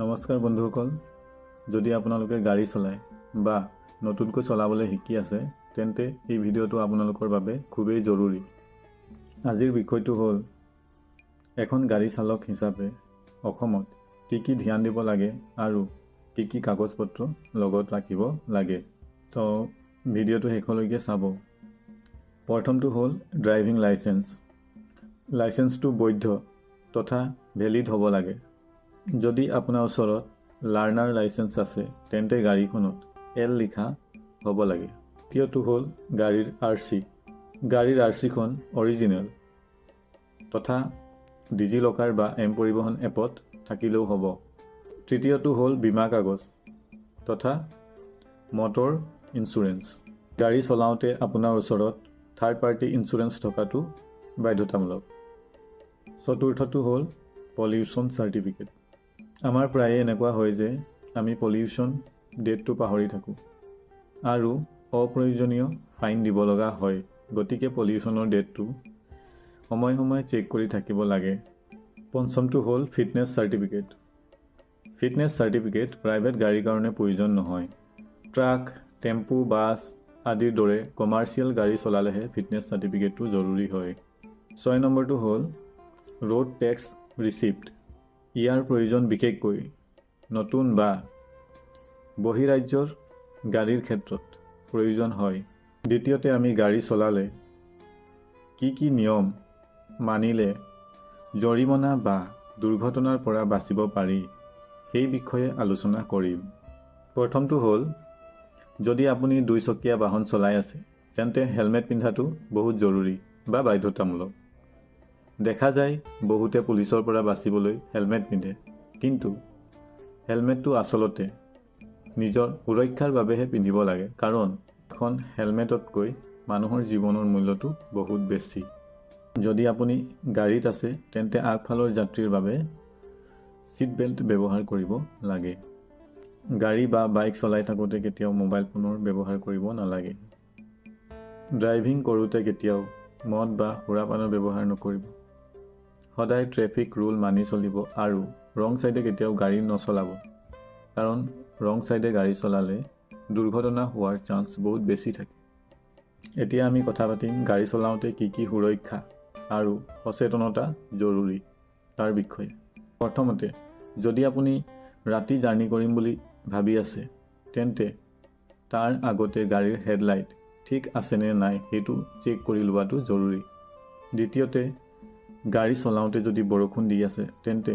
নমস্কাৰ বন্ধুসকল, যদি আপোনালোকে গাড়ী চলায় বা নতুনকৈ চলাবলৈ শিকি আছে তেন্তে এই ভিডিঅ'টো আপোনালোকৰ বাবে খুবেই জৰুৰী। আজিৰ বিষয়টো হ'ল এখন গাড়ী চালক হিচাপে অসমত কি ধ্যান দিব লাগে আৰু কি কাগজপত্ৰ লগত ৰাখিব লাগে। তো ভিডিঅ'টো শেষলৈকে চাব। প্ৰথমটো হ'ল ড্ৰাইভিং লাইসেন্স। লাইসেন্সটো বৈধ তথা ভেলিড হ'ব লাগে। যদি আপোনাৰ ওচৰত লাৰ্নাৰ লাইসেন্স আছে তেন্তে গাড়ীখনত এল লিখা হ'ব লাগে। দ্বিতীয়টো হ'ল গাড়ীৰ আৰচি। গাড়ীৰ আৰচিখন অৰিজিনেল তথা ডিজিলকাৰ বা এম পৰিবহণ এপত থাকিলেও হ'ব। তৃতীয়টো হ'ল বীমা কাগজ তথা মটৰ ইঞ্চুৰেঞ্চ। গাড়ী চলাওঁতে আপোনাৰ ওচৰত থাৰ্ড পাৰ্টি ইঞ্চুৰেঞ্চ থকাটো বাধ্যতামূলক। চতুৰ্থটো হ'ল পলিউশ্যন চাৰ্টিফিকেট। আমাৰ প্ৰায়ে এনেকুৱা হয় যে আমি পলিউশ্যন ডেটটো পাহৰি থাকোঁ আৰু অপ্ৰয়োজনীয় ফাইন দিব লগা হয়। গতিকে পলিউশ্যনৰ ডেটটো সময়ে সময়ে চেক কৰি থাকিব লাগে। পঞ্চমটো হ'ল fitness certificate. Fitness certificate private গাড়ীৰ কাৰণে প্ৰয়োজন নহয়। ট্ৰাক, টেম্পু, বাছ আদিৰ দৰে কমাৰ্চিয়েল গাড়ী চলালেহে ফিটনেছ চাৰ্টিফিকেটটো জৰুৰী হয়। 6 নম্বৰটো হ'ল ৰোড টেক্স ৰিচিপ্ট। ইয়াৰ প্ৰয়োজন বিশেষকৈ নতুন বা বহিৰাজ্যৰ গাড়ীৰ ক্ষেত্ৰত প্ৰয়োজন হয়। দ্বিতীয়তে আমি গাড়ী চলালে কি নিয়ম মানিলে জৰিমনা বা দুৰ্ঘটনাৰ পৰা বাচিব পাৰি সেই বিষয়ে আলোচনা কৰিম। প্ৰথমটো হ'ল যদি আপুনি 2 চকীয়া বাহন চলাই আছে তেন্তে হেলমেট পিন্ধাটো বহুত জৰুৰী বা বাধ্যতামূলক। দেখা যায় বহুতে পুলিচৰ পৰা বাচিবলৈ হেলমেট পিন্ধে, কিন্তু হেলমেটটো আচলতে নিজৰ সুৰক্ষাৰ বাবেহে পিন্ধিব লাগে, কাৰণ এখন হেলমেটতকৈ মানুহৰ জীৱনৰ মূল্যটো বহুত বেছি। যদি আপুনি গাড়ীত আছে তেন্তে আগফালৰ যাত্ৰীৰ বাবে ছিট বেল্ট ব্যৱহাৰ কৰিব লাগে। গাড়ী বা বাইক চলাই থাকোঁতে কেতিয়াও মোবাইল ফোনৰ ব্যৱহাৰ কৰিব নালাগে। ড্ৰাইভিং কৰোঁতে কেতিয়াও মদ বা সুৰাপানৰ ব্যৱহাৰ নকৰিব। সদায় ট্ৰেফিক ৰুল মানি চলিব আৰু ৰং চাইডে কেতিয়াও গাড়ী নচলাব, কাৰণ ৰং চাইডে গাড়ী চলালে দুৰ্ঘটনা হোৱাৰ চান্স বহুত বেছি থাকে। এতিয়া আমি কথা পাতিম গাড়ী চলাওঁতে কি সুৰক্ষা আৰু সচেতনতা জৰুৰী তাৰ বিষয়ে। প্ৰথমতে, যদি আপুনি ৰাতি জাৰ্ণি কৰিম বুলি ভাবি আছে তেন্তে তাৰ আগতে গাড়ীৰ হেডলাইট ঠিক আছেনে নাই সেইটো চেক কৰি লোৱাটো জৰুৰী। দ্বিতীয়তে, গাড়ী চলাওঁতে যদি বৰষুণ দি আছে তেন্তে